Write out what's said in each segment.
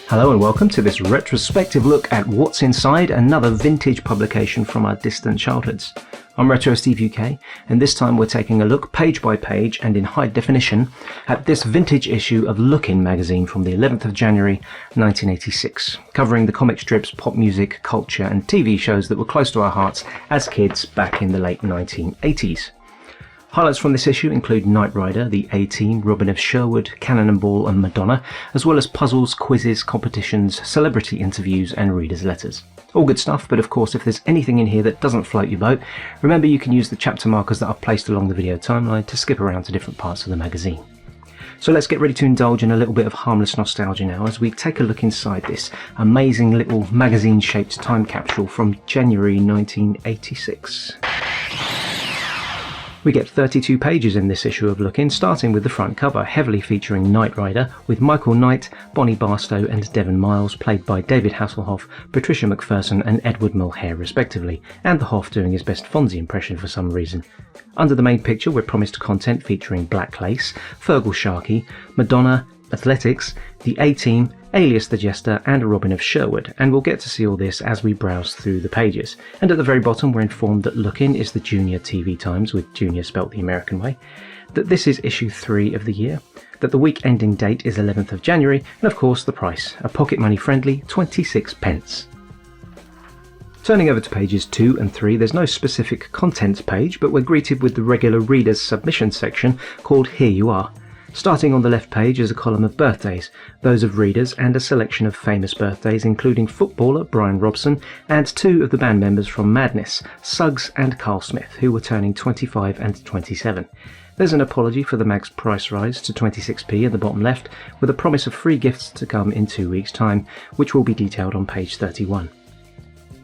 Hello and welcome to this retrospective look at what's inside another vintage publication from our distant childhoods. I'm Retro Steve UK, and this time we're taking a look page by page and in high definition at this vintage issue of Look-In magazine from the 11th of January 1986, covering the comic strips, pop music, culture and TV shows that were close to our hearts as kids back in the late 1980s. Highlights from this issue include Knight Rider, the A-Team, Robin of Sherwood, Cannon and Ball and Madonna, as well as puzzles, quizzes, competitions, celebrity interviews and readers' letters. All good stuff, but of course if there's anything in here that doesn't float your boat, remember you can use the chapter markers that I've placed along the video timeline to skip around to different parts of the magazine. So let's get ready to indulge in a little bit of harmless nostalgia now as we take a look inside this amazing little magazine-shaped time capsule from January 1986. We get 32 pages in this issue of Look-In, starting with the front cover, heavily featuring Knight Rider, with Michael Knight, Bonnie Barstow and Devon Miles, played by David Hasselhoff, Patricia McPherson and Edward Mulhare respectively, and the Hoff doing his best Fonzie impression for some reason. Under the main picture we're promised content featuring Black Lace, Feargal Sharkey, Madonna, Athletics, the A-Team, Alias the Jester and Robin of Sherwood, and we'll get to see all this as we browse through the pages. And at the very bottom we're informed that Look-In is the Junior TV Times, with Junior spelt the American way, that this is issue 3 of the year, that the week ending date is 11th of January, and of course the price, a pocket money friendly 26p. Turning over to pages 2 and 3, there's no specific contents page, but we're greeted with the regular readers submission section called Here You Are. Starting on the left page is a column of birthdays, those of readers and a selection of famous birthdays including footballer Brian Robson and 2 of the band members from Madness, Suggs and Carl Smith, who were turning 25 and 27. There's an apology for the mag's price rise to 26p at the bottom left, with a promise of free gifts to come in 2 weeks' time, which will be detailed on page 31.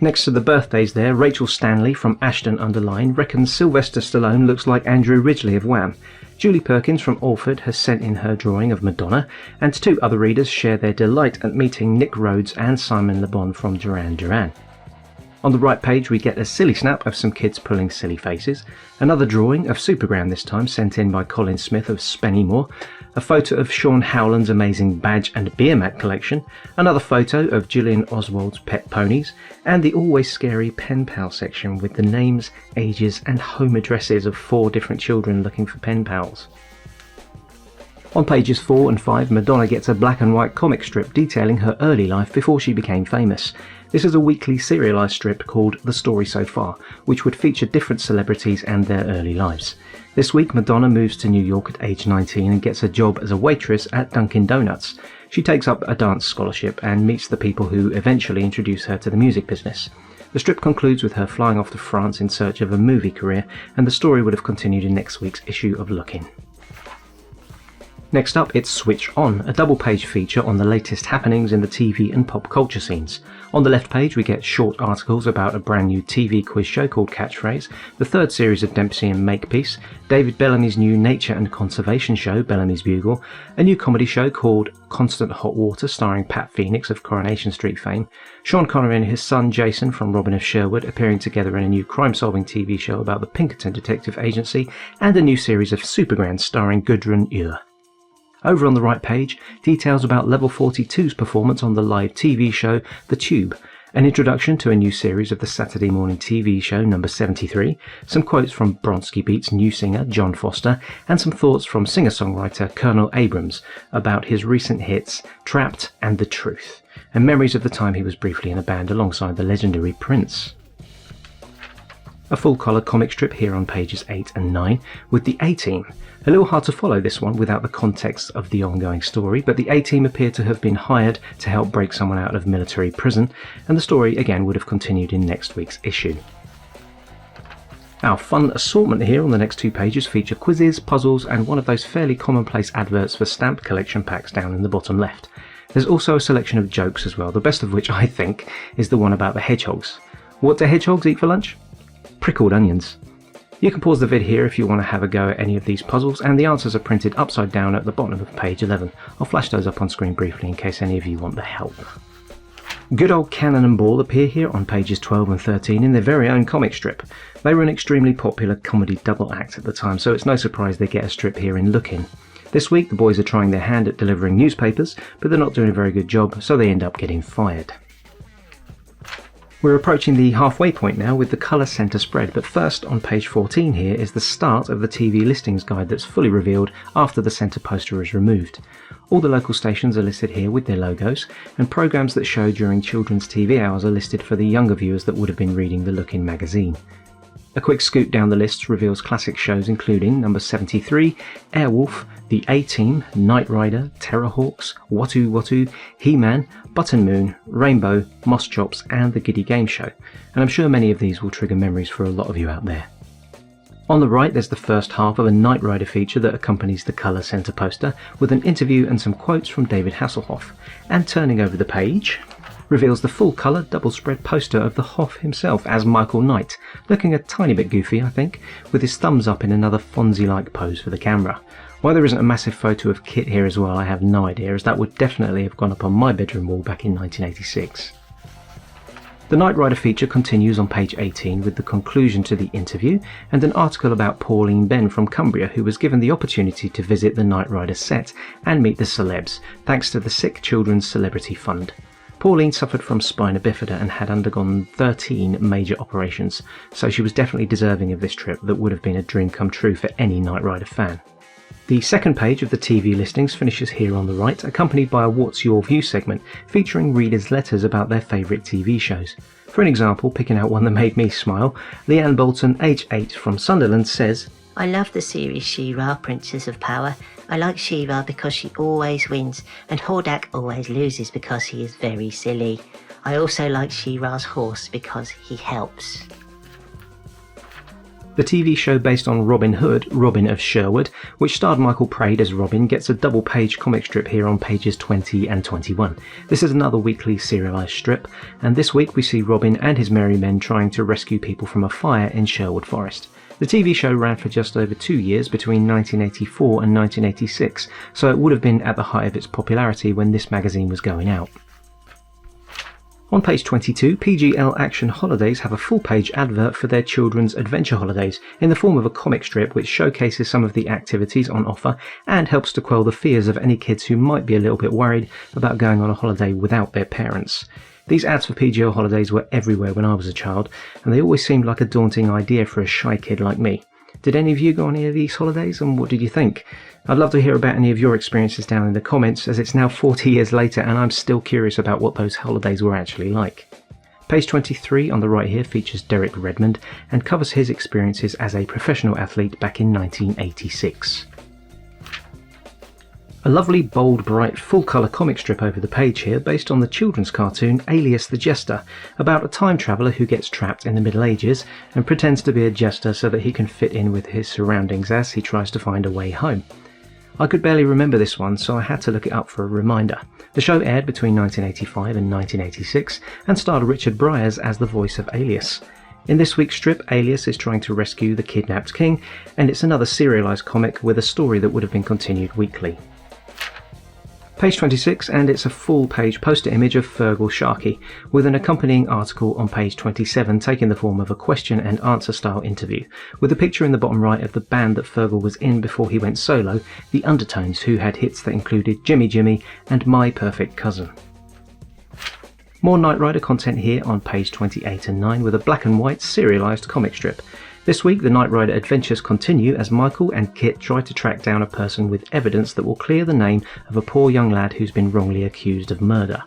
Next to the birthdays there, Rachel Stanley from Ashton-under-Lyne reckons Sylvester Stallone looks like Andrew Ridgeley of Wham. Julie Perkins from Alford has sent in her drawing of Madonna, and 2 other readers share their delight at meeting Nick Rhodes and Simon Le Bon from Duran Duran. On the right page we get a silly snap of some kids pulling silly faces, another drawing of Supergram this time sent in by Colin Smith of Spennymoor, a photo of Sean Howland's amazing badge and beer mat collection, another photo of Gillian Oswald's pet ponies, and the always scary pen pal section with the names, ages and home addresses of 4 different children looking for pen pals. On pages 4 and 5, Madonna gets a black and white comic strip detailing her early life before she became famous. This is a weekly serialised strip called The Story So Far, which would feature different celebrities and their early lives. This week Madonna moves to New York at age 19 and gets a job as a waitress at Dunkin' Donuts. She takes up a dance scholarship and meets the people who eventually introduce her to the music business. The strip concludes with her flying off to France in search of a movie career, and the story would have continued in next week's issue of Look-In. Next up, it's Switch On, a double-page feature on the latest happenings in the TV and pop culture scenes. On the left page we get short articles about a brand new TV quiz show called Catchphrase, the 3rd series of Dempsey and Makepeace, David Bellamy's new nature and conservation show, Bellamy's Bugle, a new comedy show called Constant Hot Water starring Pat Phoenix of Coronation Street fame, Sean Connery and his son Jason from Robin of Sherwood appearing together in a new crime-solving TV show about the Pinkerton Detective Agency, and a new series of Supergran starring Gudrun Ure. Over on the right page, details about Level 42's performance on the live TV show The Tube, an introduction to a new series of the Saturday morning TV show number 73, some quotes from Bronski Beat's new singer John Foster, and some thoughts from singer-songwriter Colonel Abrams about his recent hits Trapped and The Truth, and memories of the time he was briefly in a band alongside the legendary Prince. A full-colour comic strip here on pages 8 and 9 with the A-Team. A little hard to follow this one without the context of the ongoing story, but the A-Team appear to have been hired to help break someone out of military prison, and the story again would have continued in next week's issue. Our fun assortment here on the next 2 pages feature quizzes, puzzles and one of those fairly commonplace adverts for stamp collection packs down in the bottom left. There's also a selection of jokes as well, the best of which I think is the one about the hedgehogs. What do hedgehogs eat for lunch? Prickled onions. You can pause the vid here if you want to have a go at any of these puzzles, and the answers are printed upside down at the bottom of page 11. I'll flash those up on screen briefly in case any of you want the help. Good old Cannon and Ball appear here on pages 12 and 13 in their very own comic strip. They were an extremely popular comedy double act at the time, so it's no surprise they get a strip here in Look-In. This week the boys are trying their hand at delivering newspapers, but they're not doing a very good job, so they end up getting fired. We're approaching the halfway point now with the colour centre spread, but first on page 14 here is the start of the TV listings guide that's fully revealed after the centre poster is removed. All the local stations are listed here with their logos, and programmes that show during children's TV hours are listed for the younger viewers that would have been reading the Look-In magazine. A quick scoot down the list reveals classic shows including number 73, Airwolf, The A-Team, Knight Rider, Terrorhawks, Watu Watu, He-Man, Button Moon, Rainbow, Moss Chops and The Giddy Game Show, and I'm sure many of these will trigger memories for a lot of you out there. On the right there's the first half of a Knight Rider feature that accompanies the colour centre poster with an interview and some quotes from David Hasselhoff, and turning over the page reveals the full colour double spread poster of the Hoff himself as Michael Knight, looking a tiny bit goofy I think, with his thumbs up in another Fonzie-like pose for the camera. Why there isn't a massive photo of Kit here as well I have no idea, as that would definitely have gone up on my bedroom wall back in 1986. The Knight Rider feature continues on page 18 with the conclusion to the interview and an article about Pauline Ben from Cumbria, who was given the opportunity to visit the Knight Rider set and meet the celebs thanks to the Sick Children's Celebrity Fund. Pauline suffered from spina bifida and had undergone 13 major operations, so she was definitely deserving of this trip that would have been a dream come true for any Knight Rider fan. The second page of the TV listings finishes here on the right, accompanied by a What's Your View segment featuring readers' letters about their favourite TV shows. For an example, picking out one that made me smile, Leanne Bolton, age 8 from Sunderland, says, I love the series She-Ra, Princess of Power. I like She-Ra because she always wins, and Hordak always loses because he is very silly. I also like She-Ra's horse because he helps. The TV show based on Robin Hood, Robin of Sherwood, which starred Michael Praed as Robin, gets a double-page comic strip here on pages 20 and 21. This is another weekly serialised strip, and this week we see Robin and his merry men trying to rescue people from a fire in Sherwood Forest. The TV show ran for just over 2 years between 1984 and 1986, so it would have been at the height of its popularity when this magazine was going out. On page 22, PGL Action Holidays have a full-page advert for their children's adventure holidays in the form of a comic strip which showcases some of the activities on offer and helps to quell the fears of any kids who might be a little bit worried about going on a holiday without their parents. These ads for PGL holidays were everywhere when I was a child, and they always seemed like a daunting idea for a shy kid like me. Did any of you go on any of these holidays, and what did you think? I'd love to hear about any of your experiences down in the comments, as it's now 40 years later and I'm still curious about what those holidays were actually like. Page 23 on the right here features Derek Redmond and covers his experiences as a professional athlete back in 1986. A lovely, bold, bright, full-colour comic strip over the page here based on the children's cartoon Alias the Jester, about a time traveller who gets trapped in the Middle Ages and pretends to be a jester so that he can fit in with his surroundings as he tries to find a way home. I could barely remember this one, so I had to look it up for a reminder. The show aired between 1985 and 1986 and starred Richard Briers as the voice of Alias. In this week's strip, Alias is trying to rescue the kidnapped king, and it's another serialised comic with a story that would have been continued weekly. Page 26, and it's a full-page poster image of Feargal Sharkey, with an accompanying article on page 27 taking the form of a question and answer style interview, with a picture in the bottom right of the band that Feargal was in before he went solo, the Undertones, who had hits that included Jimmy Jimmy and My Perfect Cousin. More Knight Rider content here on page 28 and 9 with a black and white serialised comic strip. This week the Knight Rider adventures continue as Michael and Kit try to track down a person with evidence that will clear the name of a poor young lad who's been wrongly accused of murder.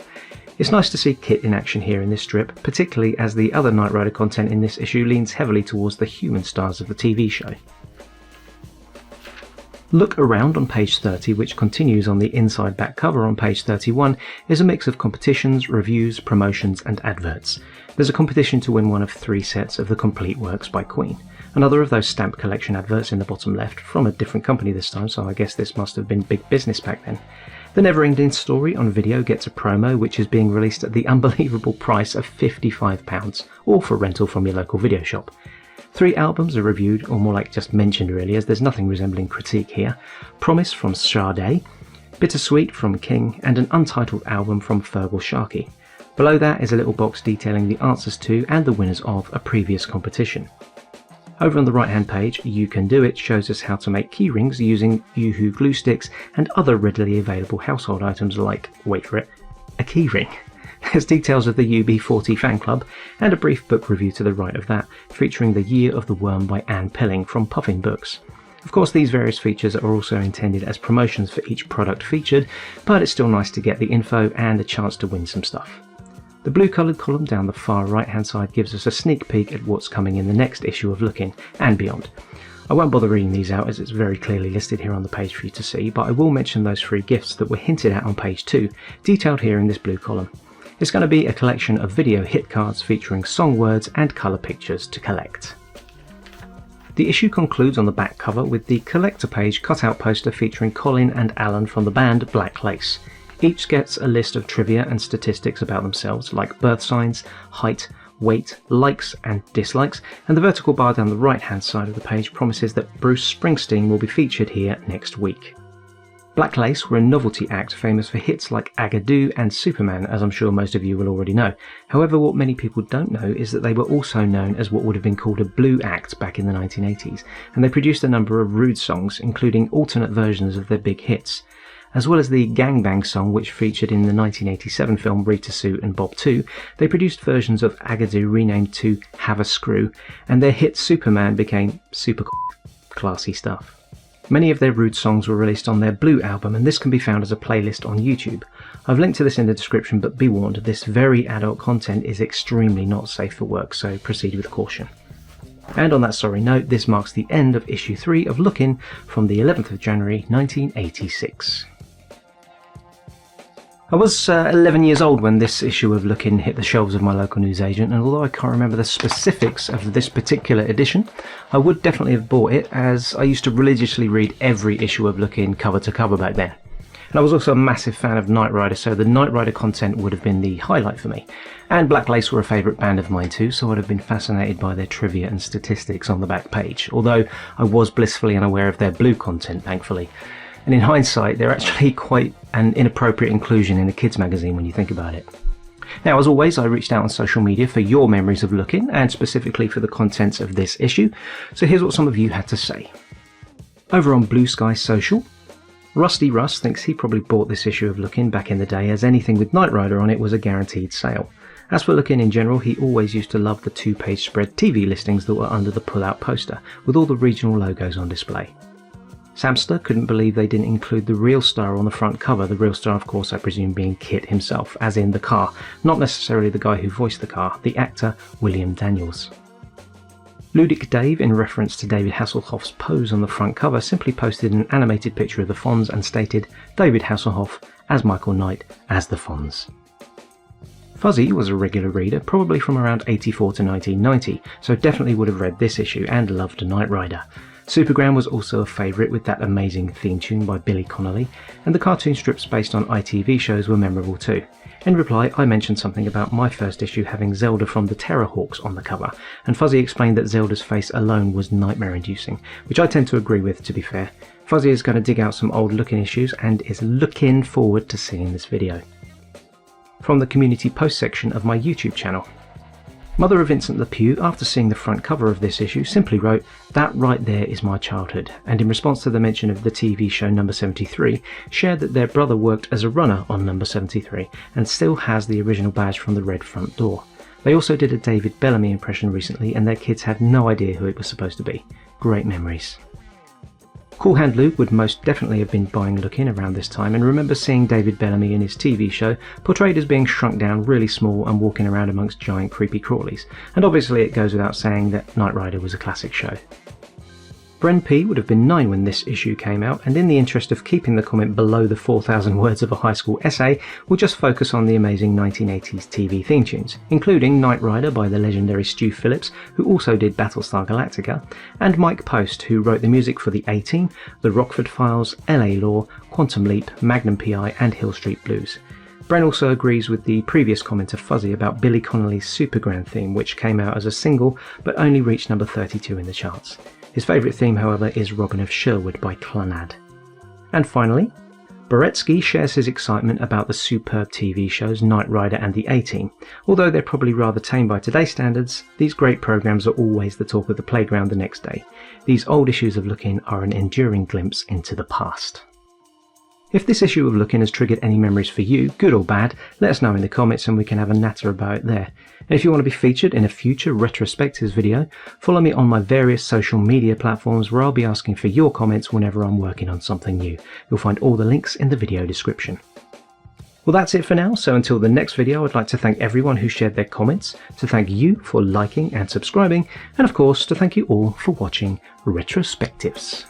It's nice to see Kit in action here in this strip, particularly as the other Knight Rider content in this issue leans heavily towards the human stars of the TV show. Look Around on page 30, which continues on the inside back cover on page 31, is a mix of competitions, reviews, promotions and adverts. There's a competition to win one of 3 sets of the complete works by Queen. Another of those stamp collection adverts in the bottom left, from a different company this time, so I guess this must have been big business back then. The Never Ending Story on video gets a promo which is being released at the unbelievable price of £55, or for rental from your local video shop. 3 albums are reviewed, or more like just mentioned really, as there's nothing resembling critique here. Promise from Sade, Bittersweet from King, and an untitled album from Feargal Sharkey. Below that is a little box detailing the answers to and the winners of a previous competition. Over on the right hand page, You Can Do It shows us how to make keyrings using Yoo-hoo glue sticks and other readily available household items like, wait for it, a keyring. There's details of the UB40 fan club and a brief book review to the right of that, featuring The Year of the Worm by Anne Pilling from Puffin Books. Of course, these various features are also intended as promotions for each product featured, but it's still nice to get the info and a chance to win some stuff. The blue coloured column down the far right hand side gives us a sneak peek at what's coming in the next issue of Lookin' and beyond. I won't bother reading these out as it's very clearly listed here on the page for you to see, but I will mention those free gifts that were hinted at on page 2, detailed here in this blue column. It's going to be a collection of video hit cards featuring song words and colour pictures to collect. The issue concludes on the back cover with the collector page cutout poster featuring Colin and Alan from the band Black Lace. Each gets a list of trivia and statistics about themselves, like birth signs, height, weight, likes and dislikes, and the vertical bar down the right hand side of the page promises that Bruce Springsteen will be featured here next week. Black Lace were a novelty act famous for hits like Agadoo and Superman, as I'm sure most of you will already know. However, what many people don't know is that they were also known as what would have been called a blue act back in the 1980s, and they produced a number of rude songs, including alternate versions of their big hits. As well as the Gangbang song, which featured in the 1987 film Rita Sue and Bob 2, they produced versions of Agadoo renamed to Have a Screw, and their hit Superman became super classy stuff. Many of their rude songs were released on their Blue album, and this can be found as a playlist on YouTube. I've linked to this in the description, but be warned, this very adult content is extremely not safe for work, so proceed with caution. And on that sorry note, this marks the end of issue 3 of Lookin' from the 11th of January 1986. I was 11 years old when this issue of Lookin' hit the shelves of my local newsagent, and although I can't remember the specifics of this particular edition, I would definitely have bought it, as I used to religiously read every issue of Lookin' cover to cover back then. And I was also a massive fan of Knight Rider, so the Knight Rider content would have been the highlight for me. And Black Lace were a favourite band of mine too, so I'd have been fascinated by their trivia and statistics on the back page, although I was blissfully unaware of their blue content, thankfully. And in hindsight, they're actually quite an inappropriate inclusion in a kids magazine when you think about it. Now, as always, I reached out on social media for your memories of Lookin', and specifically for the contents of this issue, so here's what some of you had to say. Over on Bluesky Social, Rusty Russ thinks he probably bought this issue of Lookin' back in the day, as anything with Knight Rider on it was a guaranteed sale. As for Lookin' in general, he always used to love the 2-page spread TV listings that were under the pull-out poster, with all the regional logos on display. Samster couldn't believe they didn't include the real star on the front cover, the real star of course I presume being Kit himself, as in the car, not necessarily the guy who voiced the car, the actor William Daniels. Ludic Dave, in reference to David Hasselhoff's pose on the front cover, simply posted an animated picture of the Fonz and stated, David Hasselhoff as Michael Knight as the Fonz. Fuzzy was a regular reader, probably from around 84 to 1990, so definitely would have read this issue and loved Knight Rider. Supergram was also a favourite with that amazing theme tune by Billy Connolly, and the cartoon strips based on ITV shows were memorable too. In reply, I mentioned something about my first issue having Zelda from the Terrorhawks on the cover, and Fuzzy explained that Zelda's face alone was nightmare-inducing, which I tend to agree with, to be fair. Fuzzy is going to dig out some old Lookin' issues and is looking forward to seeing this video. From the community post section of my YouTube channel. Mother of Vincent Lepew, after seeing the front cover of this issue, simply wrote, "That right there is my childhood," and in response to the mention of the TV show Number 73, shared that their brother worked as a runner on Number 73 and still has the original badge from the red front door. They also did a David Bellamy impression recently, and their kids had no idea who it was supposed to be. Great memories. Cool Hand Luke would most definitely have been buying Lookin' around this time, and remember seeing David Bellamy in his TV show portrayed as being shrunk down really small and walking around amongst giant creepy crawlies, and obviously it goes without saying that Knight Rider was a classic show. Bren P would have been 9 when this issue came out, and in the interest of keeping the comment below the 4,000 words of a high school essay, we'll just focus on the amazing 1980s TV theme tunes, including Knight Rider by the legendary Stu Phillips, who also did Battlestar Galactica, and Mike Post, who wrote the music for The A-Team, The Rockford Files, LA Law, Quantum Leap, Magnum P.I. and Hill Street Blues. Bren also agrees with the previous comment of Fuzzy about Billy Connolly's Supergram theme, which came out as a single but only reached number 32 in the charts. His favourite theme, however, is Robin of Sherwood by Clannad. And finally, Boretsky shares his excitement about the superb TV shows Knight Rider and the A-Team. Although they're probably rather tame by today's standards, these great programmes are always the talk of the playground the next day. These old issues of Look-In are an enduring glimpse into the past. If this issue of Look-In has triggered any memories for you, good or bad, let us know in the comments and we can have a natter about it there. And if you want to be featured in a future retrospectives video, follow me on my various social media platforms where I'll be asking for your comments whenever I'm working on something new. You'll find all the links in the video description. Well, that's it for now, so until the next video, I'd like to thank everyone who shared their comments, to thank you for liking and subscribing, and of course to thank you all for watching Retrospectives.